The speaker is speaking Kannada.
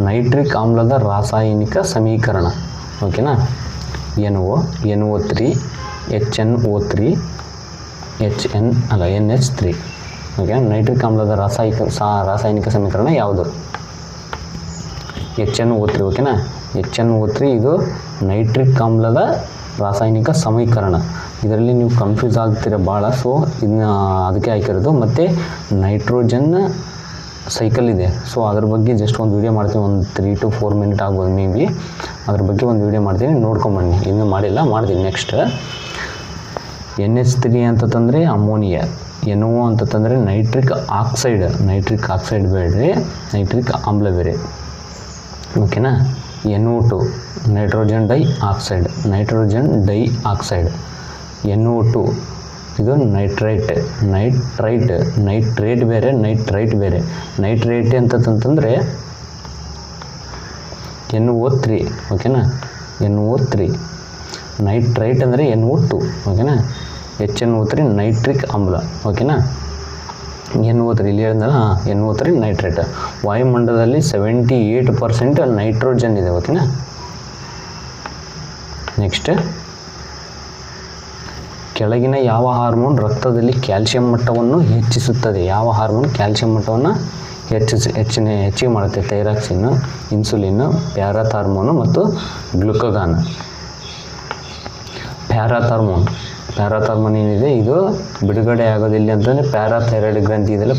ನೈಟ್ರಿಕ್ ಆಮ್ಲದ ರಾಸಾಯನಿಕ ಸಮೀಕರಣ. ಓಕೆನಾ, NO3 HNO3 NH3. Okay, nitric ಆಮ್ಲದ ರಾಸಾಯನಿಕ ಸಮೀಕರಣ ಯಾವುದು? HNO3. ಓಕೆನಾ, HNO3 ಇದು ನೈಟ್ರಿಕ್ ಆಮ್ಲದ ರಾಸಾಯನಿಕ ಸಮೀಕರಣ. ಇದರಲ್ಲಿ ನೀವು ಕನ್ಫ್ಯೂಸ್ ಆಗ್ತೀರ ಭಾಳ, ಸೊ ಇದನ್ನ ಅದಕ್ಕೆ ಹಾಕಿರೋದು. ಮತ್ತು ನೈಟ್ರೋಜನ್ ಸೈಕಲ್ ಇದೆ, ಸೊ ಅದ್ರ ಬಗ್ಗೆ ಜಸ್ಟ್ ಒಂದು ವೀಡಿಯೋ ಮಾಡ್ತೀನಿ, ಒಂದು 3 to 4 ಮಿನಿಟ್ ಆಗ್ಬೋದು ಮೇ ಬಿ. ಅದ್ರ ಬಗ್ಗೆ ಒಂದು ವೀಡಿಯೋ ಮಾಡ್ತೀನಿ, ನೋಡ್ಕೊಂಬನ್ನಿ. ಇನ್ನೂ ಮಾಡ್ತೀನಿ. ನೆಕ್ಸ್ಟ್ NH3 ಅಂತಂದರೆ ಅಮೋನಿಯಾ, NO ಅಂತಂದರೆ ನೈಟ್ರಿಕ್ ಆಕ್ಸೈಡ್ ಬೇಡ್ರಿ, ನೈಟ್ರಿಕ್ ಆಮ್ಲ ಬೇರೆ. ಓಕೆನಾ, NO2 nitrogen dye oxide. NO2 ಇದು ನೈಟ್ರೇಟ್ ಬೇರೆ, ನೈಟ್ರೇಟ್ ಅಂತಂದರೆ NO3. ಓಕೆನಾ, NO3 ನೈಟ್ರೈಟ್ ಅಂದರೆ NO2. ಓಕೆನಾ, HNO3 ನೈಟ್ರಿಕ್ ಆಮ್ಲ. ಓಕೆನಾ, NO3 ಇಲ್ಲಿ ಹೇಳಿದ್ನಲ್ಲ, NO3 ನೈಟ್ರೇಟ್. ವಾಯುಮಂಡಲದಲ್ಲಿ 78% ನೈಟ್ರೋಜನ್ ಇದೆ. ಓಕೆನಾ, ನೆಕ್ಸ್ಟ್ ಕೆಳಗಿನ ಯಾವ ಹಾರ್ಮೋನ್ ರಕ್ತದಲ್ಲಿ ಕ್ಯಾಲ್ಸಿಯಂ ಮಟ್ಟವನ್ನು ಹೆಚ್ಚಿಸುತ್ತದೆ? ಯಾವ ಹಾರ್ಮೋನ್ ಕ್ಯಾಲ್ಸಿಯಂ ಮಟ್ಟವನ್ನು ಹೆಚ್ಚಿಗೆ ಮಾಡುತ್ತೆ? ಥೈರಾಕ್ಸಿನ್, ಇನ್ಸುಲಿನ್, ಪ್ಯಾರಾಥಾರ್ಮೋನು ಮತ್ತು ಗ್ಲುಕಗಾನ್. ಪ್ಯಾರಾಥಾರ್ಮೋನ್ ಏನಿದೆ ಇದು ಬಿಡುಗಡೆ ಆಗೋದಿಲ್ಲ ಅಂತಂದರೆ ಪ್ಯಾರಾಥೈರಾಯ್ಡ್ ಗ್ರಂಥಿ ಇದೆಲ್ಲ